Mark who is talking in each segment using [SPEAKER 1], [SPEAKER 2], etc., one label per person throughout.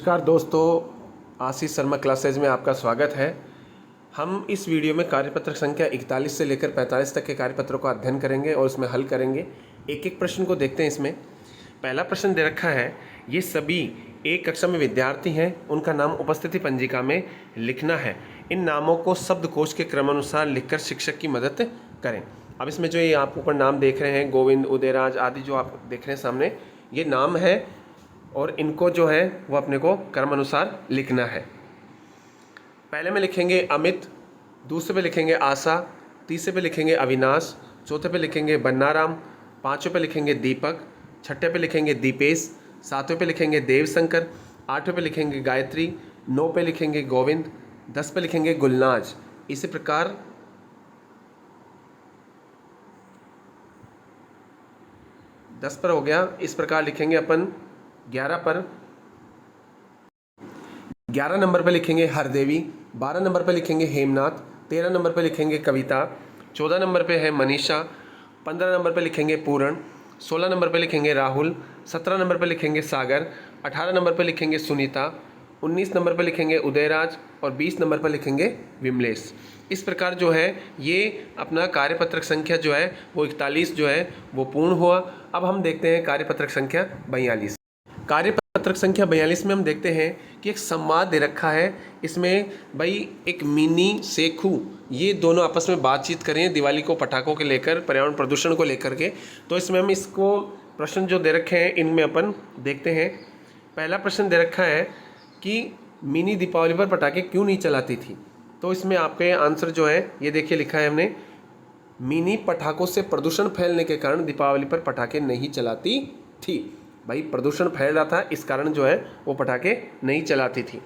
[SPEAKER 1] नमस्कार दोस्तों, आशीष शर्मा क्लासेज में आपका स्वागत है। हम इस वीडियो में कार्यपत्र संख्या 41 से लेकर 45 तक के कार्यपत्रों का अध्ययन करेंगे और उसमें हल करेंगे। एक एक प्रश्न को देखते हैं। इसमें पहला प्रश्न दे रखा है, ये सभी एक कक्षा में विद्यार्थी हैं, उनका नाम उपस्थिति पंजिका में लिखना है। इन नामों को शब्दकोश के क्रमानुसार लिखकर शिक्षक की मदद करें। अब इसमें जो ये आप ऊपर नाम देख रहे हैं, गोविंद, उदयराज आदि जो आप देख रहे हैं सामने, ये नाम है और इनको जो है वो अपने को क्रमानुसार लिखना है। पहले में लिखेंगे अमित, दूसरे पे लिखेंगे आशा, तीसरे पे लिखेंगे अविनाश, चौथे पे लिखेंगे बन्नाराम, पाँचवें पे लिखेंगे दीपक, छठे पे लिखेंगे दीपेश, सातवें पे लिखेंगे देवशंकर, आठवें पे लिखेंगे गायत्री, 9 पे लिखेंगे गोविंद, 10 पे लिखेंगे गुलनाज। इसी प्रकार 10 पर हो गया। इस प्रकार लिखेंगे अपन 11 पर। 11 नंबर पर लिखेंगे हरदेवी, 12 नंबर पर लिखेंगे हेमनाथ, 13 नंबर पर लिखेंगे कविता, 14 नंबर पे है मनीषा, 15 नंबर पर लिखेंगे पूरण, 16 नंबर पर लिखेंगे राहुल, 17 नंबर पर लिखेंगे सागर, 18 नंबर पर लिखेंगे सुनीता, 19 नंबर पर लिखेंगे उदयराज और 20 नंबर पर लिखेंगे विमलेश। इस प्रकार जो है ये अपना कार्यपत्रक संख्या जो है वो 41 जो है वो पूर्ण हुआ। अब हम देखते हैं कार्यपत्रक संख्या 42। कार्यपत्रक संख्या 42 में हम देखते हैं कि एक संवाद दे रखा है। इसमें भाई एक मिनी सेखू, ये दोनों आपस में बातचीत करें दिवाली को पटाखों के लेकर, पर्यावरण प्रदूषण को लेकर के। तो इसमें हम इसको प्रश्न जो दे रखे हैं इनमें अपन देखते हैं। पहला प्रश्न दे रखा है कि मिनी दीपावली पर पटाखे क्यों नहीं चलाती थी। तो इसमें आपके आंसर जो है ये देखिए लिखा है हमने, मिनी पटाखों से प्रदूषण फैलने के कारण दीपावली पर पटाखे नहीं चलाती थी। भाई प्रदूषण फैल रहा था, इस कारण जो है वो पटाखे नहीं चलाती थी।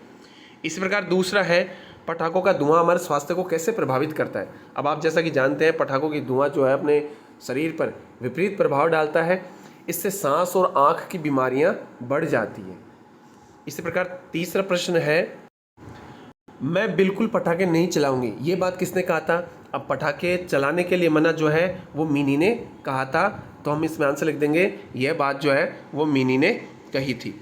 [SPEAKER 1] इसी प्रकार दूसरा है, पटाखों का धुआं हमारे स्वास्थ्य को कैसे प्रभावित करता है। अब आप जैसा कि जानते हैं पटाखों की धुआं जो है अपने शरीर पर विपरीत प्रभाव डालता है। इससे सांस और आँख की बीमारियां बढ़ जाती हैं। इसी प्रकार तीसरा प्रश्न है, मैं बिल्कुल पटाखे नहीं चलाऊंगी, ये बात किसने कहा था। अब पटाखे चलाने के लिए मना जो है वो मिनी ने कहा था, तो हम इसमें आंसर लिख देंगे यह बात जो है वो मिनी ने कही थी।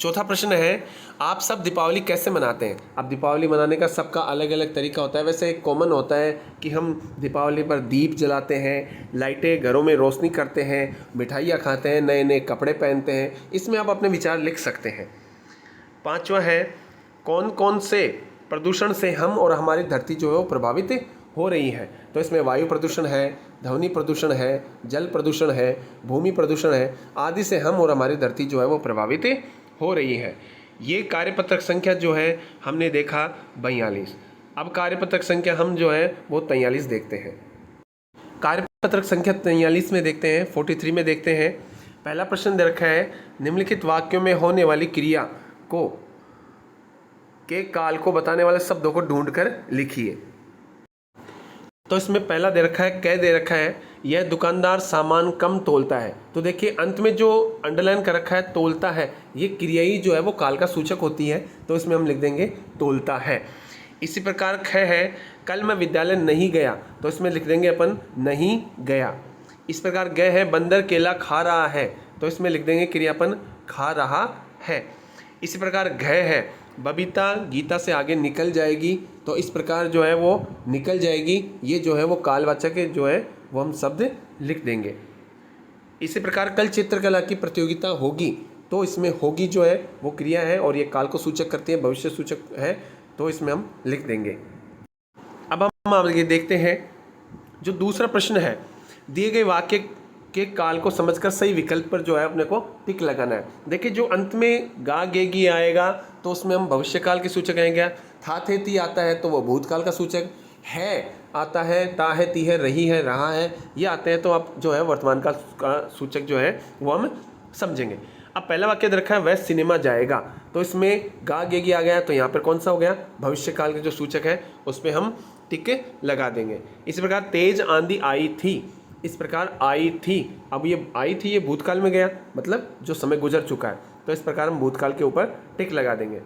[SPEAKER 1] चौथा प्रश्न है, आप सब दीपावली कैसे मनाते हैं। अब दीपावली मनाने का सबका अलग अलग तरीका होता है। वैसे एक कॉमन होता है कि हम दीपावली पर दीप जलाते हैं, लाइटें घरों में रोशनी करते हैं, मिठाइयाँ खाते हैं, नए नए कपड़े पहनते हैं। इसमें आप अपने विचार लिख सकते हैं। पाँचवा है, कौन कौन से प्रदूषण से हम और हमारी धरती जो है वो प्रभावित हो रही है। तो इसमें वायु प्रदूषण है, ध्वनि प्रदूषण है, जल प्रदूषण है, भूमि प्रदूषण है, आदि से हम और हमारी धरती जो है वो प्रभावित हो रही है। ये कार्यपत्रक संख्या जो है हमने देखा 42। अब कार्यपत्रक संख्या हम जो है वो 43 देखते हैं। कार्यपत्रक संख्या 43 में देखते हैं, 43 में देखते हैं। पहला प्रश्न दे रखा है, निम्नलिखित वाक्यों में होने वाली क्रिया को के काल को बताने वाले शब्दों को ढूंढकर लिखिए। तो इसमें पहला दे रखा है, कह दे रखा है, यह दुकानदार सामान कम तोलता है। तो देखिए अंत में जो अंडरलाइन कर रखा है तोलता है, ये क्रिया ही जो है वो काल का सूचक होती है, तो इसमें हम लिख देंगे तोलता है। इसी प्रकार ख है, कल मैं विद्यालय नहीं गया, तो इसमें लिख देंगे अपन नहीं गया। इस प्रकार ग है, बंदर केला खा रहा है, तो इसमें लिख देंगे क्रियापन खा रहा है। इसी प्रकार घ है, बबीता गीता से आगे निकल जाएगी, तो इस प्रकार जो है वो निकल जाएगी, ये जो है वो कालवाचक जो है वो हम शब्द लिख देंगे। इसी प्रकार कल चित्रकला की प्रतियोगिता होगी, तो इसमें होगी जो है वो क्रिया है और ये काल को सूचक करती है, भविष्य सूचक है, तो इसमें हम लिख देंगे। अब हम आगे देखते हैं जो दूसरा प्रश्न है, दिए गए वाक्य के काल को समझकर सही विकल्प पर जो है अपने को टिक लगाना है। देखिए जो अंत में गा गेगी आएगा तो उसमें हम भविष्यकाल के सूचक आएंगे। था थे ती आता है तो वो भूतकाल का सूचक है आता है, ता है ती है, रही है रहा है, ये आते हैं तो आप जो है वर्तमान काल का सूचक जो है वो हम समझेंगे। अब पहला वाक्य दे रखा है, वह सिनेमा जाएगा, तो इसमें गा गेगी आ गया, तो यहाँ पर कौन सा हो गया, भविष्यकाल के जो सूचक है उस पर हम टिक लगा देंगे। इसी प्रकार तेज आंधी आई थी, इस प्रकार आई थी, अब ये आई थी ये भूतकाल में गया, मतलब जो समय गुजर चुका है, तो इस प्रकार हम भूतकाल के ऊपर टिक लगा देंगे।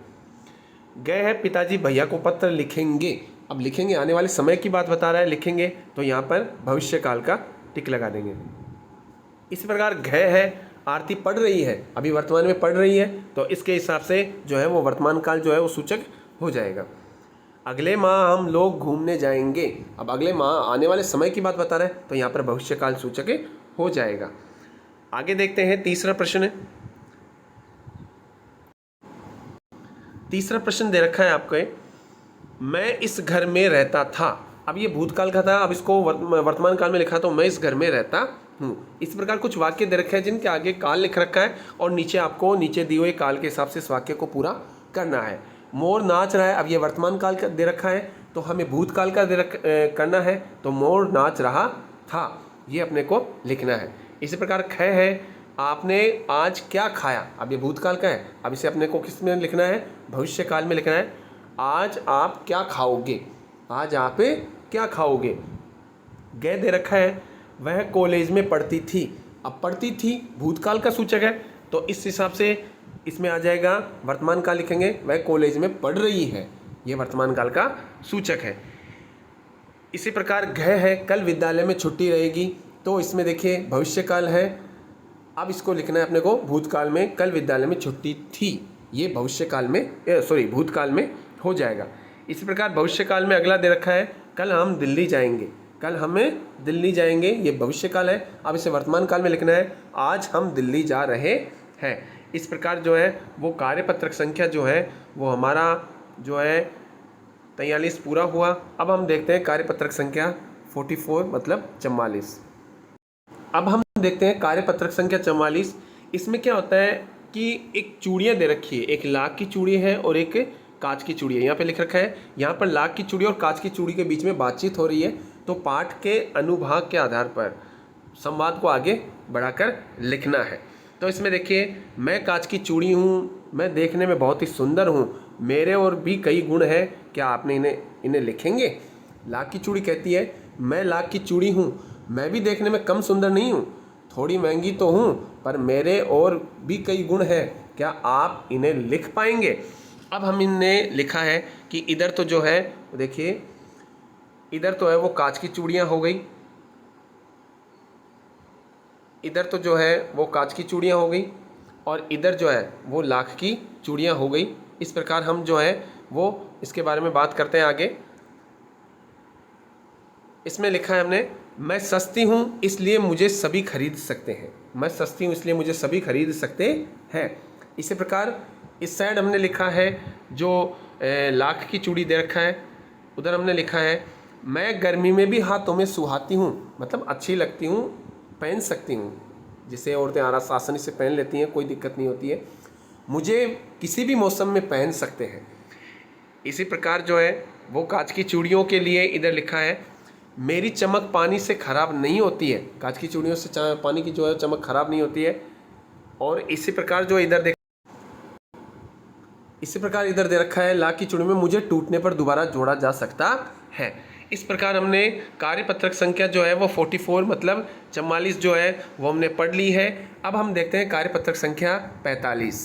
[SPEAKER 1] गए है, पिताजी भैया को पत्र लिखेंगे, अब लिखेंगे आने वाले समय की बात बता रहा है, लिखेंगे तो यहाँ पर भविष्यकाल का टिक लगा देंगे। इसी प्रकार घय है, आरती पढ़ रही है, अभी वर्तमान में पढ़ रही है, तो इसके हिसाब से जो है वो वर्तमान काल जो है वो सूचक हो जाएगा। अगले माह हम लोग घूमने जाएंगे, अब अगले माह आने वाले समय की बात बता रहे हैं, तो यहाँ पर भविष्यकाल सूचक हो जाएगा। आगे देखते हैं, तीसरा प्रश्न है। तीसरा प्रश्न दे रखा है आपको, मैं इस घर में रहता था। अब ये भूतकाल का था, अब इसको वर्तमान काल में लिखा, तो मैं इस घर में रहता हूँ। इस प्रकार कुछ वाक्य दे रखे हैं जिनके आगे काल लिख रखा है और नीचे आपको नीचे दिए हुए काल के हिसाब से इस वाक्य को पूरा करना है। मोर नाच रहा है, अब ये वर्तमान काल का दे रखा है, तो हमें भूतकाल का करना है, तो मोर नाच रहा था, ये अपने को लिखना है। इसी प्रकार ख है, आपने आज क्या खाया, अब ये भूतकाल का है, अब इसे अपने को किस में लिखना है, भविष्य काल में लिखना है। आज आप क्या खाओगे, आज आप क्या खाओगे। गए दे रखा है, वह कॉलेज में पढ़ती थी, अब पढ़ती थी भूतकाल का सूचक है, तो इस हिसाब से इसमें आ जाएगा वर्तमान काल लिखेंगे, वह कॉलेज में पढ़ रही है, ये वर्तमान काल का सूचक है। इसी प्रकार घ है, कल विद्यालय में छुट्टी रहेगी, तो इसमें देखिए भविष्य काल है, अब इसको लिखना है अपने को भूतकाल में, कल विद्यालय में छुट्टी थी, ये भविष्य काल में भूतकाल में हो जाएगा। इसी प्रकार भविष्य काल में अगला दे रखा है, कल हम दिल्ली जाएंगे, कल हमें दिल्ली जाएंगे, ये भविष्य काल है, अब इसे वर्तमान काल में लिखना है, आज हम दिल्ली जा रहे हैं। इस प्रकार जो है वो कार्यपत्रक संख्या जो है वो हमारा जो है 43 पूरा हुआ। अब हम देखते हैं कार्यपत्रक संख्या 44 मतलब 44। अब हम देखते हैं कार्यपत्रक संख्या 44। इसमें क्या होता है कि एक चूड़ियाँ दे रखी है, एक लाख की चूड़ी है और एक कांच की चूड़ी है। यहाँ पे लिख रखा है, यहाँ पर लाख की चूड़ी और कांच की चूड़ी के बीच में बातचीत हो रही है, तो पाठ के अनुभाग के आधार पर संवाद को आगे बढ़ाकर लिखना है। तो इसमें देखिए, मैं कांच की चूड़ी हूँ, मैं देखने में बहुत ही सुंदर हूँ, मेरे और भी कई गुण हैं, क्या आपने इन्हें लिखेंगे। लाख की चूड़ी कहती है, मैं लाख की चूड़ी हूँ, मैं भी देखने में कम सुंदर नहीं हूँ, थोड़ी महंगी तो हूँ, पर मेरे और भी कई गुण हैं, क्या आप इन्हें लिख पाएंगे। अब हम इनने लिखा है कि इधर तो जो है देखिए, इधर तो है वो कांच की चूड़ियाँ हो गई, इधर तो जो है वो कांच की चूड़ियाँ हो गई, और इधर जो है वो लाख की चूड़ियाँ हो गई। इस प्रकार हम जो है वो इसके बारे में बात करते हैं आगे। इसमें लिखा है हमने, मैं सस्ती हूँ इसलिए मुझे सभी खरीद सकते हैं, मैं सस्ती हूँ इसलिए मुझे सभी खरीद सकते हैं। इसी प्रकार इस साइड हमने लिखा है जो लाख की चूड़ी दे रखा है, उधर हमने लिखा है, मैं गर्मी में भी हाथों में सुहाती हूँ, मतलब अच्छी लगती हूँ, पहन सकती हूँ, जिसे औरतें आसानी से पहन लेती हैं, कोई दिक्कत नहीं होती है, मुझे किसी भी मौसम में पहन सकते हैं। इसी प्रकार जो है वो कांच की चूड़ियों के लिए इधर लिखा है, मेरी चमक पानी से ख़राब नहीं होती है, कांच की चूड़ियों से पानी की जो है चमक ख़राब नहीं होती है। और इसी प्रकार जो इधर इसी प्रकार इधर दे रखा है, लाख की चूड़ी में मुझे टूटने पर दोबारा जोड़ा जा सकता है। इस प्रकार हमने कार्यपत्रक संख्या जो है वो 44 मतलब 44 जो है वो हमने पढ़ ली है। अब हम देखते हैं कार्यपत्रक संख्या 45।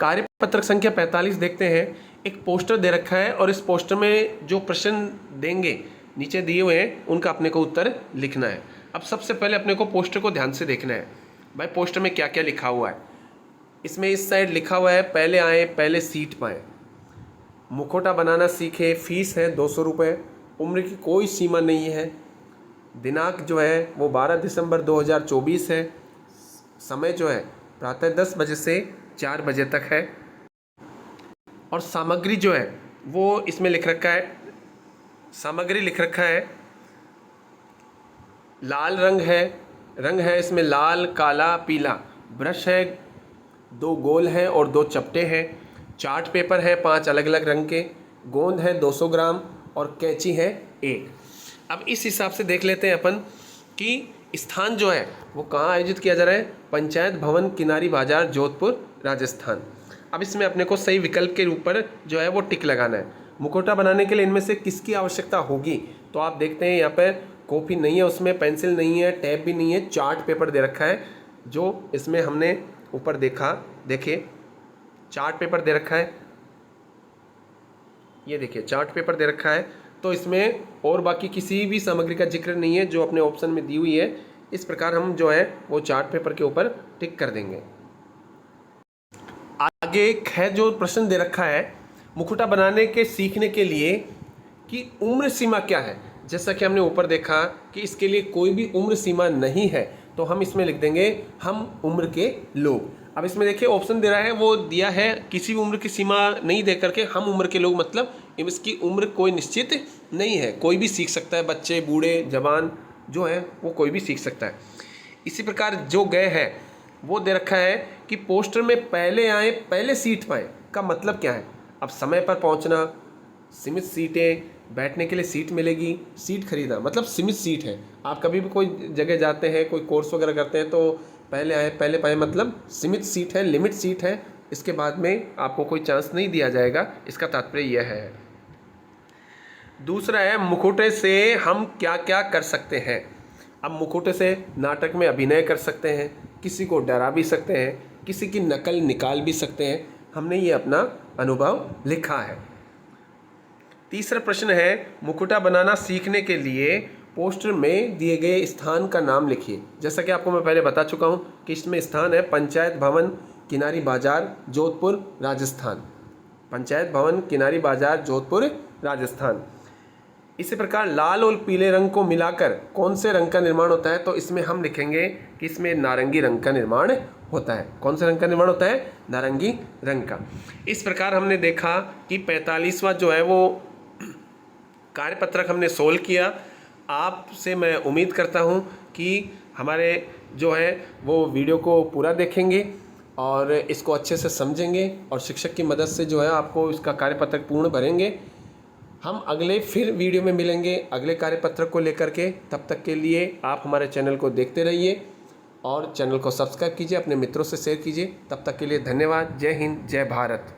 [SPEAKER 1] कार्यपत्रक संख्या 45 देखते हैं। एक पोस्टर दे रखा है और इस पोस्टर में जो प्रश्न देंगे नीचे दिए हुए हैं उनका अपने को उत्तर लिखना है। अब सबसे पहले अपने को पोस्टर को ध्यान से देखना है, भाई पोस्टर में क्या क्या लिखा हुआ है। इसमें इस साइड लिखा हुआ है, पहले आए पहले सीट पाएँ, मुखौटा बनाना सीखे, फीस है 200 रुपये, उम्र की कोई सीमा नहीं है, दिनांक जो है वो 12 दिसंबर 2024 है, समय जो है प्रातः 10 बजे से 4 बजे तक है, और सामग्री जो है वो इसमें लिख रखा है, सामग्री लिख रखा है लाल रंग है इसमें लाल काला पीला, ब्रश है 2 गोल हैं और 2 चपटे हैं, चार्ट पेपर है 5 अलग अलग रंग के, गोंद है 200 ग्राम और कैंची है 1। अब इस हिसाब से देख लेते हैं अपन कि स्थान जो है वो कहाँ आयोजित किया जा रहा है, पंचायत भवन किनारी बाजार जोधपुर राजस्थान। अब इसमें अपने को सही विकल्प के ऊपर जो है वो टिक लगाना है। मुखौटा बनाने के लिए इनमें से किसकी आवश्यकता होगी, तो आप देखते हैं यहाँ पर कॉपी नहीं है, उसमें पेंसिल नहीं है, टैब भी नहीं है, चार्ट पेपर दे रखा है, जो इसमें हमने ऊपर देखिए चार्ट पेपर दे रखा है, ये देखिए चार्ट पेपर दे रखा है। तो इसमें और बाकी किसी भी सामग्री का जिक्र नहीं है जो अपने ऑप्शन में दी हुई है, इस प्रकार हम जो है वो चार्ट पेपर के ऊपर टिक कर देंगे। आगे एक है जो प्रश्न दे रखा है मुखौटा बनाने के सीखने के लिए कि उम्र सीमा क्या है। जैसा कि हमने ऊपर देखा कि इसके लिए कोई भी उम्र सीमा नहीं है, तो हम इसमें लिख देंगे हम उम्र के लोग। अब इसमें देखिए ऑप्शन दे रहा है, वो दिया है किसी भी उम्र की सीमा नहीं दे करके हम उम्र के लोग, मतलब इसकी उम्र कोई निश्चित नहीं है, कोई भी सीख सकता है, बच्चे बूढ़े जवान जो है वो कोई भी सीख सकता है। इसी प्रकार जो गए है वो दे रखा है कि पोस्टर में पहले आए पहले सीट पाएँ का मतलब क्या है। अब समय पर पहुंचना, सीमित सीटें, बैठने के लिए सीट मिलेगी, सीट खरीदना मतलब सीमित सीट है। आप कभी भी कोई जगह जाते हैं, कोई कोर्स वगैरह करते हैं तो पहले आए पहले पाए मतलब सीमित सीट है, लिमिट सीट है, इसके बाद में आपको कोई चांस नहीं दिया जाएगा, इसका तात्पर्य यह है। दूसरा है मुखौटे से हम क्या क्या कर सकते हैं। अब मुखौटे से नाटक में अभिनय कर सकते हैं, किसी को डरा भी सकते हैं, किसी की नकल निकाल भी सकते हैं। हमने ये अपना अनुभव लिखा है। तीसरा प्रश्न है मुखौटा बनाना सीखने के लिए पोस्टर में दिए गए स्थान का नाम लिखिए। जैसा कि आपको मैं पहले बता चुका हूँ कि इसमें स्थान है पंचायत भवन किनारी बाजार जोधपुर राजस्थान। पंचायत भवन किनारी बाजार जोधपुर राजस्थान। इसी प्रकार लाल और पीले रंग को मिलाकर कौन से रंग का निर्माण होता है, तो इसमें हम लिखेंगे कि इसमें नारंगी रंग का निर्माण होता है। कौन से रंग का निर्माण होता है? नारंगी रंग का। इस प्रकार हमने देखा कि 45वां जो है वो कार्यपत्रक हमने सोल्व किया। आपसे मैं उम्मीद करता हूँ कि हमारे जो है वो वीडियो को पूरा देखेंगे और इसको अच्छे से समझेंगे और शिक्षक की मदद से जो है आपको इसका कार्यपत्रक पूर्ण भरेंगे। हम अगले फिर वीडियो में मिलेंगे अगले कार्यपत्रक को लेकर के। तब तक के लिए आप हमारे चैनल को देखते रहिए और चैनल को सब्सक्राइब कीजिए, अपने मित्रों से शेयर कीजिए। तब तक के लिए धन्यवाद। जय हिंद, जय भारत।